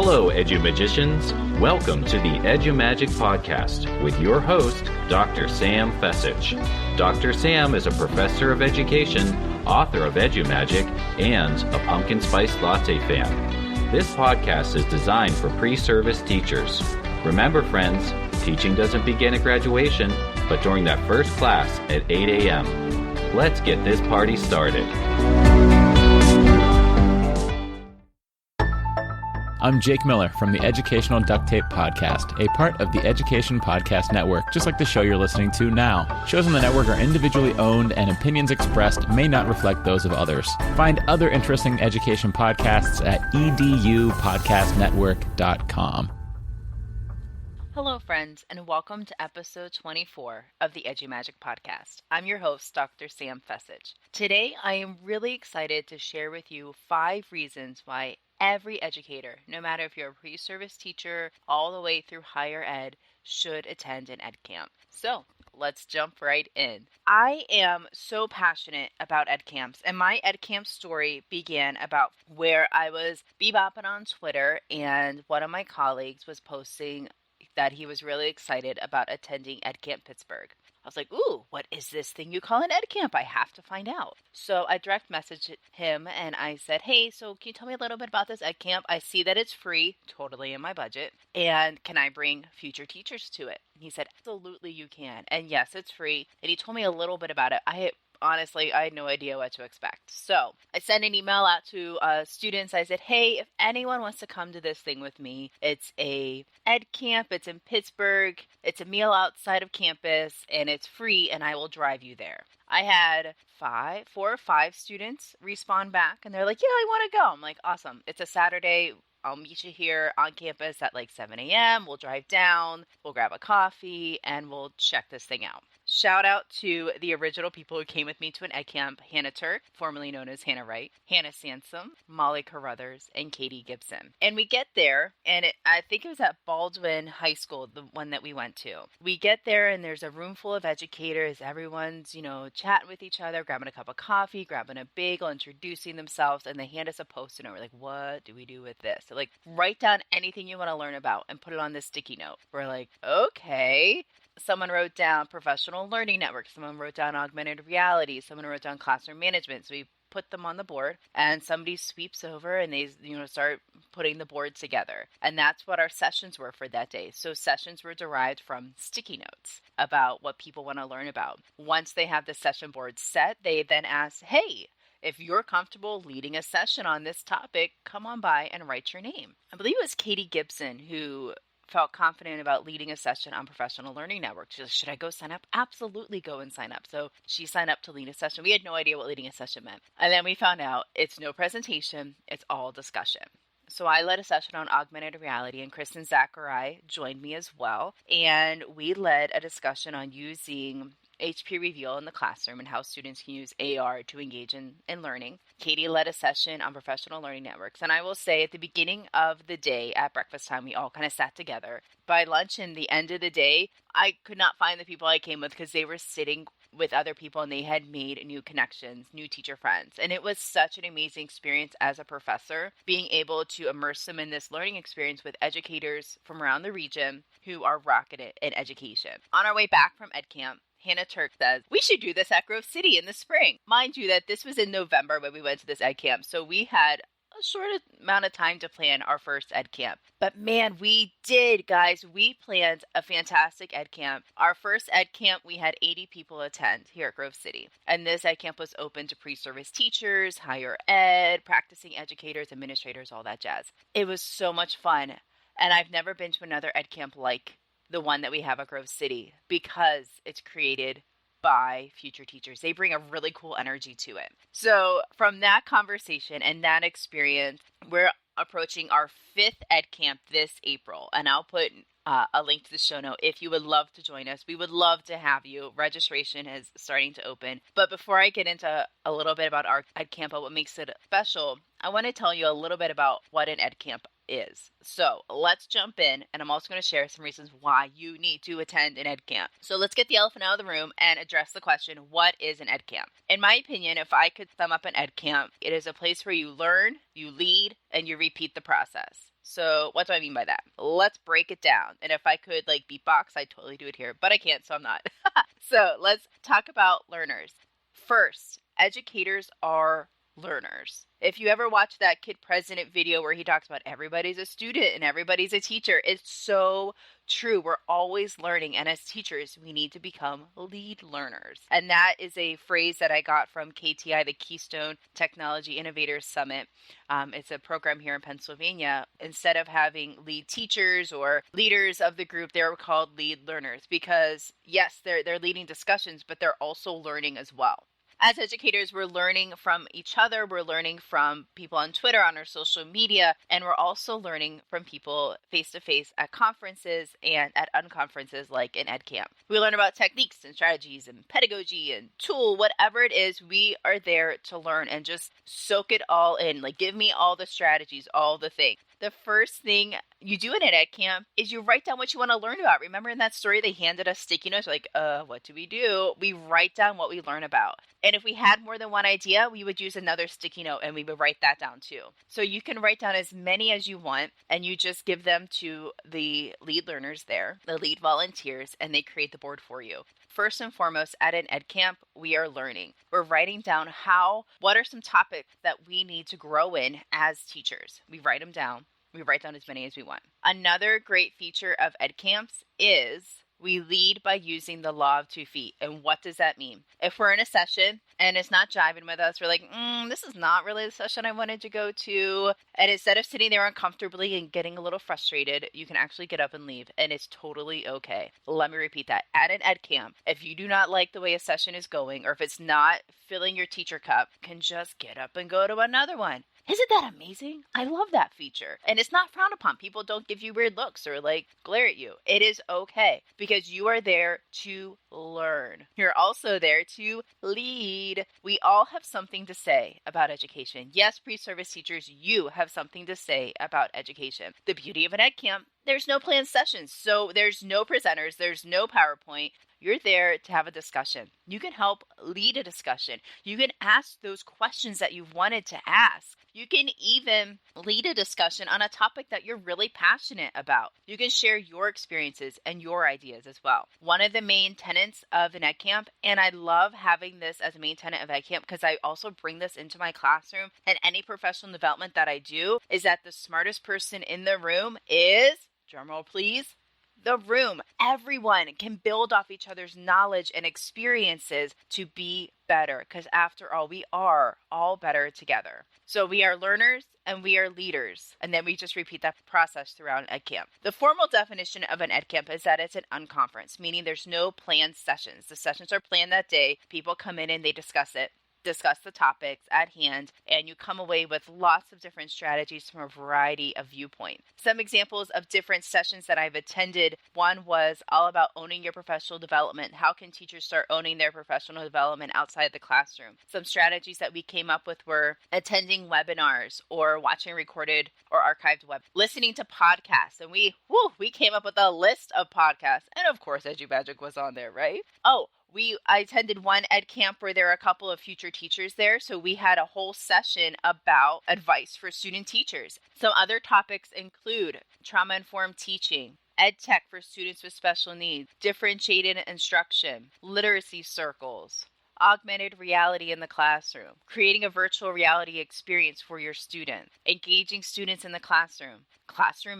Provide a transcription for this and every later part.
Hello, EduMagicians. Welcome to the EduMagic Podcast with your host, Dr. Sam Fessich. Dr. Sam is a professor of education, author of EduMagic, and a pumpkin spice latte fan. This podcast is designed for pre-service teachers. Remember, friends, teaching doesn't begin at graduation, but during that first class at 8 a.m. Let's get this party started. I'm Jake Miller from the Educational Duct Tape Podcast, a part of the Education Podcast Network, just like the show you're listening to now. Shows on the network are individually owned, and opinions expressed may not reflect those of others. Find other interesting education podcasts at edupodcastnetwork.com. Hello, friends, and welcome to episode 24 of the EduMagic Podcast. I'm your host, Dr. Sam Fessich. Today, I am really excited to share with you 5 reasons why every educator, no matter if you're a pre-service teacher all the way through higher ed, should attend an EdCamp. So let's jump right in. I am so passionate about EdCamps, and my EdCamp story began about where I was bebopping on Twitter, and one of my colleagues was posting that he was really excited about attending EdCamp Pittsburgh. I was like, ooh, what is this thing you call an EdCamp? I have to find out. So I direct messaged him and I said, hey, so can you tell me a little bit about this EdCamp? I see that it's free, totally in my budget. And can I bring future teachers to it? And he said, absolutely you can. And yes, it's free. And he told me a little bit about it. Honestly, I had no idea what to expect. So I sent an email out to students. I said, hey, if anyone wants to come to this thing with me, it's a EdCamp. It's in Pittsburgh. It's a meal outside of campus, and it's free, and I will drive you there. I had 4 or 5 students respond back, and they're like, yeah, I want to go. I'm like, awesome. It's a Saturday. I'll meet you here on campus at like 7 a.m. We'll drive down, we'll grab a coffee, and we'll check this thing out. Shout out to the original people who came with me to an EdCamp: Hannah Turk, formerly known as Hannah Wright, Hannah Sansom, Molly Carruthers, and Katie Gibson. And we get there, and I think it was at Baldwin High School, the one that we went to. We get there, and there's a room full of educators. Everyone's, chatting with each other, grabbing a cup of coffee, grabbing a bagel, introducing themselves, and they hand us a Post-it note. We're like, what do we do with this? They're like, write down anything you want to learn about and put it on this sticky note. We're like, okay. Someone wrote down professional learning networks. Someone wrote down augmented reality. Someone wrote down classroom management. So we put them on the board, and somebody sweeps over and they, start putting the board together. And that's what our sessions were for that day. So sessions were derived from sticky notes about what people want to learn about. Once they have the session board set, they then ask, hey, if you're comfortable leading a session on this topic, come on by and write your name. I believe it was Katie Gibson who felt confident about leading a session on professional learning networks. She's like, should I go sign up? Absolutely go and sign up. So she signed up to lead a session. We had no idea what leading a session meant. And then we found out it's no presentation, it's all discussion. So I led a session on augmented reality, and Kristen Zachary joined me as well. And we led a discussion on using HP Reveal in the classroom and how students can use AR to engage in learning. Katie led a session on professional learning networks. And I will say at the beginning of the day at breakfast time, we all kind of sat together. By lunch and the end of the day, I could not find the people I came with because they were sitting with other people and they had made new connections, new teacher friends. And it was such an amazing experience as a professor, being able to immerse them in this learning experience with educators from around the region who are rocking it in education. On our way back from EdCamp, Hannah Turk says, we should do this at Grove City in the spring. Mind you that this was in November when we went to this EdCamp, so we had a short amount of time to plan our first EdCamp. But man, we did, guys. We planned a fantastic EdCamp. Our first EdCamp, we had 80 people attend here at Grove City. And this EdCamp was open to pre-service teachers, higher ed, practicing educators, administrators, all that jazz. It was so much fun. And I've never been to another EdCamp like the one that we have at Grove City because it's created by future teachers. They bring a really cool energy to it. So from that conversation and that experience, we're approaching our 5th EdCamp this April. And I'll put a link to the show note if you would love to join us. We would love to have you. Registration is starting to open. But before I get into a little bit about our EdCamp and what makes it special, I want to tell you a little bit about what an EdCamp is. So let's jump in, and I'm also going to share some reasons why you need to attend an EdCamp. So let's get the elephant out of the room and address the question, what is an EdCamp? In my opinion, if I could sum up an EdCamp, it is a place where you learn, you lead, and you repeat the process. So what do I mean by that? Let's break it down. And if I could beatbox, I'd totally do it here, but I can't, so I'm not. So let's talk about learners. First, educators are learners. If you ever watch that Kid President video where he talks about everybody's a student and everybody's a teacher, it's so true. We're always learning. And as teachers, we need to become lead learners. And that is a phrase that I got from KTI, the Keystone Technology Innovators Summit. It's a program here in Pennsylvania. Instead of having lead teachers or leaders of the group, they're called lead learners because, yes, they're leading discussions, but they're also learning as well. As educators, we're learning from each other. We're learning from people on Twitter, on our social media, and we're also learning from people face-to-face at conferences and at unconferences like in EdCamp. We learn about techniques and strategies and pedagogy and tool, whatever it is, we are there to learn and just soak it all in. Give me all the strategies, all the things. The first thing you do in an EdCamp is you write down what you want to learn about. Remember in that story, they handed us sticky notes, what do we do? We write down what we learn about. And if we had more than one idea, we would use another sticky note and we would write that down too. So you can write down as many as you want and you just give them to the lead learners there, the lead volunteers, and they create the board for you. First and foremost, at an EdCamp, we are learning. We're writing down what are some topics that we need to grow in as teachers. We write them down. We write down as many as we want. Another great feature of EdCamps is we lead by using the law of 2 feet. And what does that mean? If we're in a session and it's not jiving with us, we're this is not really the session I wanted to go to. And instead of sitting there uncomfortably and getting a little frustrated, you can actually get up and leave. And it's totally okay. Let me repeat that. At an EdCamp, if you do not like the way a session is going, or if it's not filling your teacher cup, you can just get up and go to another one. Isn't that amazing? I love that feature. And it's not frowned upon. People don't give you weird looks or glare at you. It is okay because you are there to learn. You're also there to lead. We all have something to say about education. Yes, pre-service teachers, you have something to say about education. The beauty of an EdCamp, there's no planned sessions. So there's no presenters. There's no PowerPoint. You're there to have a discussion. You can help lead a discussion. You can ask those questions that you've wanted to ask. You can even lead a discussion on a topic that you're really passionate about. You can share your experiences and your ideas as well. One of the main tenets of an EdCamp, and I love having this as a main tenet of EdCamp because I also bring this into my classroom and any professional development that I do, is that the smartest person in the room is, drumroll please, the room. Everyone can build off each other's knowledge and experiences to be better because after all, we are all better together. So we are learners and we are leaders. And then we just repeat that process throughout an EdCamp. The formal definition of an EdCamp is that it's an unconference, meaning there's no planned sessions. The sessions are planned that day. People come in and they discuss the topics at hand, and you come away with lots of different strategies from a variety of viewpoints. Some examples of different sessions that I've attended, one was all about owning your professional development. How can teachers start owning their professional development outside the classroom? Some strategies that we came up with were attending webinars or watching recorded or archived listening to podcasts. And we came up with a list of podcasts. And of course, EduMagic was on there, right? I attended one EdCamp where there were a couple of future teachers there, so we had a whole session about advice for student teachers. Some other topics include trauma-informed teaching, EdTech for students with special needs, differentiated instruction, literacy circles, augmented reality in the classroom, creating a virtual reality experience for your students, engaging students in the classroom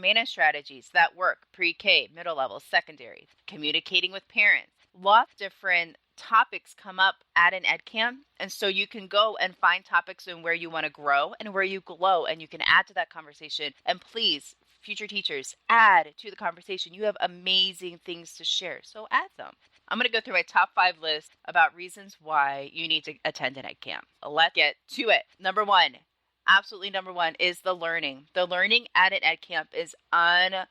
management strategies that work, pre-K, middle level, secondary, communicating with parents. Lots of different topics come up at an EdCamp, and so you can go and find topics in where you want to grow and where you glow, and you can add to that conversation. And please, future teachers, add to the conversation. You have amazing things to share, so add them. I'm going to go through my top 5 list about reasons why you need to attend an EdCamp. Let's get to it. Number 1, absolutely number 1, is the learning. The learning at an EdCamp is unbelievable.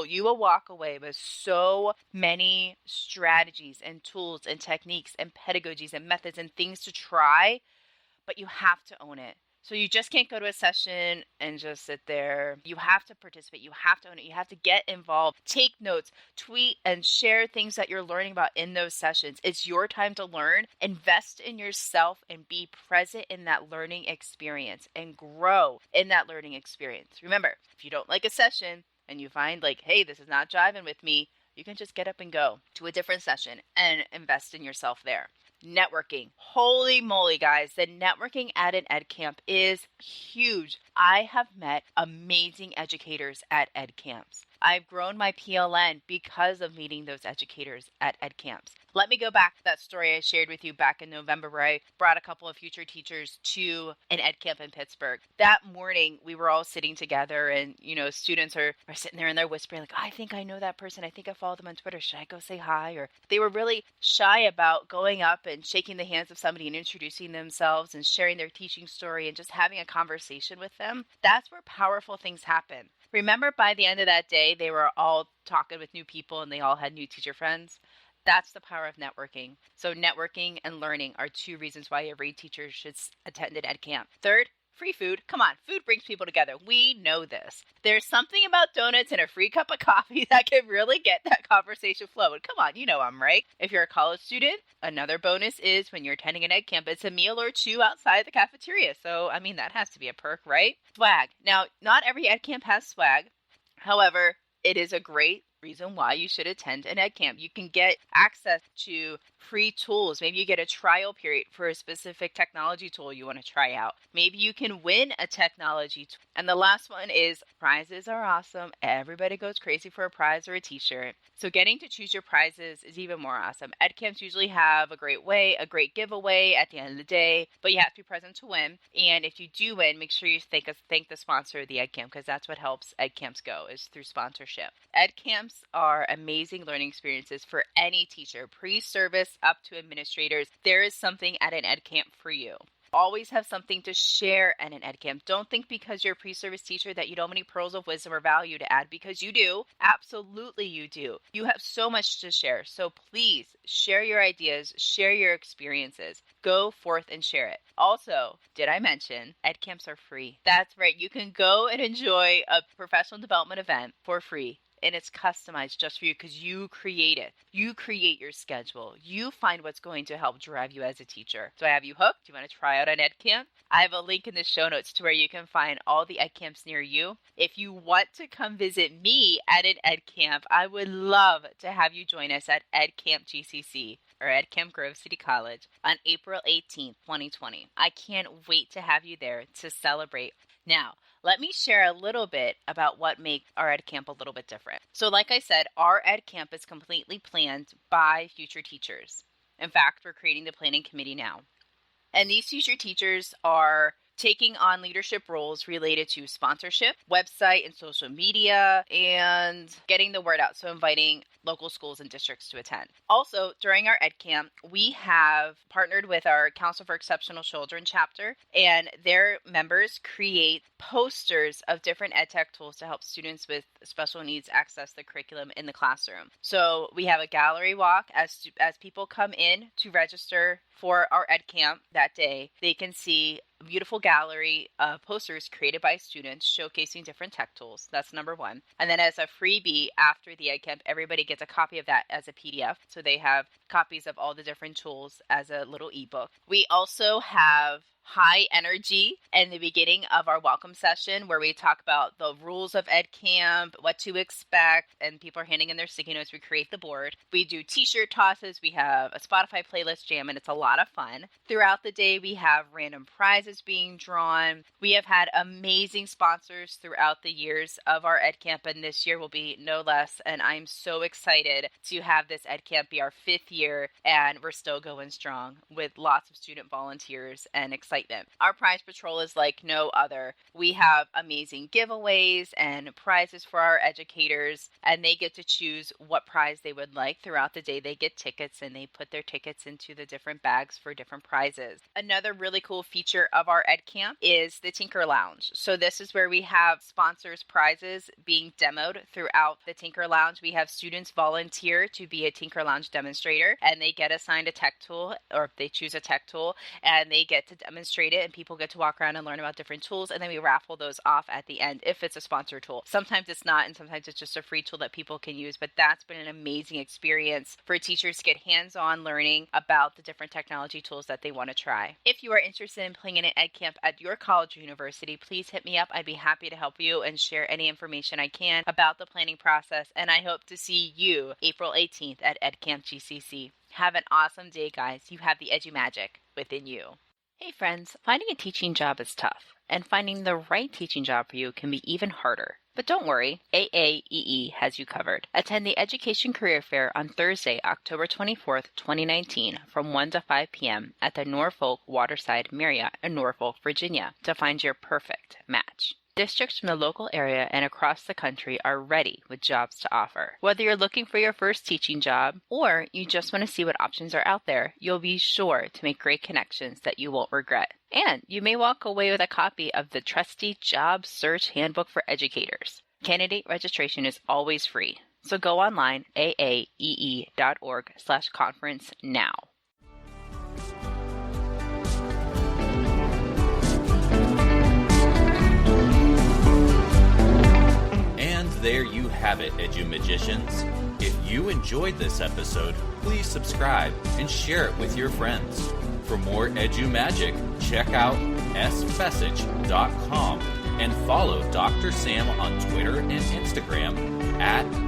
You will walk away with so many strategies and tools and techniques and pedagogies and methods and things to try, but you have to own it. So you just can't go to a session and just sit there. You have to participate. You have to own it. You have to get involved, take notes, tweet, and share things that you're learning about in those sessions. It's your time to learn. Invest in yourself and be present in that learning experience and grow in that learning experience. Remember, if you don't like a session and you find like, hey, this is not jiving with me, you can just get up and go to a different session and invest in yourself there. Networking. Holy moly, guys. The networking at an EdCamp is huge. I have met amazing educators at EdCamps. I've grown my PLN because of meeting those educators at EdCamps. Let me go back to that story I shared with you back in November where I brought a couple of future teachers to an EdCamp in Pittsburgh. That morning, we were all sitting together and, students are sitting there and they're whispering like, I think I know that person. I think I follow them on Twitter. Should I go say hi? Or they were really shy about going up and shaking the hands of somebody and introducing themselves and sharing their teaching story and just having a conversation with them. That's where powerful things happen. Remember, by the end of that day, they were all talking with new people and they all had new teacher friends. That's the power of networking. So networking and learning are two reasons why every teacher should attend an EdCamp. Third, free food. Come on, food brings people together. We know this. There's something about donuts and a free cup of coffee that can really get that conversation flowing. Come on, I'm right. If you're a college student, another bonus is when you're attending an EdCamp, it's a meal or two outside the cafeteria. So, that has to be a perk, right? Swag. Now, not every EdCamp has swag. However, it is a great reason why you should attend an EdCamp. You can get access to free tools. Maybe you get a trial period for a specific technology tool you want to try out. Maybe you can win a technology tool. And the last one is prizes are awesome. Everybody goes crazy for a prize or a t-shirt. So getting to choose your prizes is even more awesome. EdCamps usually have a great giveaway at the end of the day, but you have to be present to win. And if you do win, make sure you thank the sponsor of the EdCamp, because that's what helps EdCamps go, is through sponsorship. EdCamps are amazing learning experiences for any teacher, pre-service up to administrators. There is something at an EdCamp for you. Always have something to share at an EdCamp. Don't think because you're a pre-service teacher that you don't have any pearls of wisdom or value to add, because you do. Absolutely you do. You have so much to share. So please share your ideas, share your experiences. Go forth and share it. Also, did I mention EdCamps are free? That's right. You can go and enjoy a professional development event for free. And it's customized just for you because you create it. You create your schedule. You find what's going to help drive you as a teacher. So I have you hooked. Do you want to try out an EdCamp? I have a link in the show notes to where you can find all the EdCamps near you. If you want to come visit me at an EdCamp, I would love to have you join us at EdCamp GCC or EdCamp Grove City College on April 18th, 2020. I can't wait to have you there to celebrate. Now, let me share a little bit about what makes our EdCamp a little bit different. So like I said, our EdCamp is completely planned by future teachers. In fact, we're creating the planning committee now. And these future teachers are taking on leadership roles related to sponsorship, website and social media, and getting the word out. So inviting local schools and districts to attend. Also, during our EdCamp, we have partnered with our Council for Exceptional Children chapter, and their members create posters of different EdTech tools to help students with special needs access the curriculum in the classroom. So we have a gallery walk as people come in to register for our EdCamp that day. They can see a beautiful gallery of posters created by students showcasing different tech tools. That's number one. And then as a freebie after the EdCamp, everybody gets a copy of that as a PDF. So they have copies of all the different tools as a little ebook. We also have high energy in the beginning of our welcome session where we talk about the rules of EdCamp, what to expect, and people are handing in their sticky notes. We create the board. We do t-shirt tosses. We have a Spotify playlist jam, and it's a lot of fun. Throughout the day, we have random prizes being drawn. We have had amazing sponsors throughout the years of our EdCamp, and this year will be no less, and I'm so excited to have this EdCamp be our 5th year, and we're still going strong with lots of student volunteers and excitement. Our prize patrol is like no other. We have amazing giveaways and prizes for our educators, and they get to choose what prize they would like. Throughout the day, they get tickets, and they put their tickets into the different bags for different prizes. Another really cool feature of our EdCamp is the Tinker Lounge. So this is where we have sponsors' prizes being demoed throughout the Tinker Lounge. We have students volunteer to be a Tinker Lounge demonstrator, and they get assigned a tech tool, or they choose a tech tool, and they get to demonstrate demonstrate it and people get to walk around and learn about different tools, and then we raffle those off at the end if it's a sponsored tool. Sometimes it's not, and sometimes it's just a free tool that people can use, but that's been an amazing experience for teachers to get hands-on learning about the different technology tools that they want to try. If you are interested in playing in an EdCamp at your college or university, please hit me up. I'd be happy to help you and share any information I can about the planning process, and I hope to see you April 18th at EdCamp GCC. Have an awesome day, guys. You have the EduMagic within you. Hey friends, finding a teaching job is tough, and finding the right teaching job for you can be even harder. But don't worry, AAEE has you covered. Attend the Education Career Fair on Thursday, October 24th, 2019 from 1 to 5 p.m. at the Norfolk Waterside Marriott in Norfolk, Virginia to find your perfect match. Districts from the local area and across the country are ready with jobs to offer. Whether you're looking for your first teaching job or you just want to see what options are out there, you'll be sure to make great connections that you won't regret. And you may walk away with a copy of the trusty Job Search Handbook for Educators. Candidate registration is always free, so go online, aaee.org/conference now. There you have it, EduMagicians. If you enjoyed this episode, please subscribe and share it with your friends. For more EduMagic, check out sfessage.com and follow Dr. Sam on Twitter and Instagram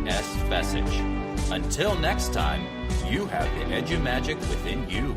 @sfessage. Until next time, you have the EduMagic within you.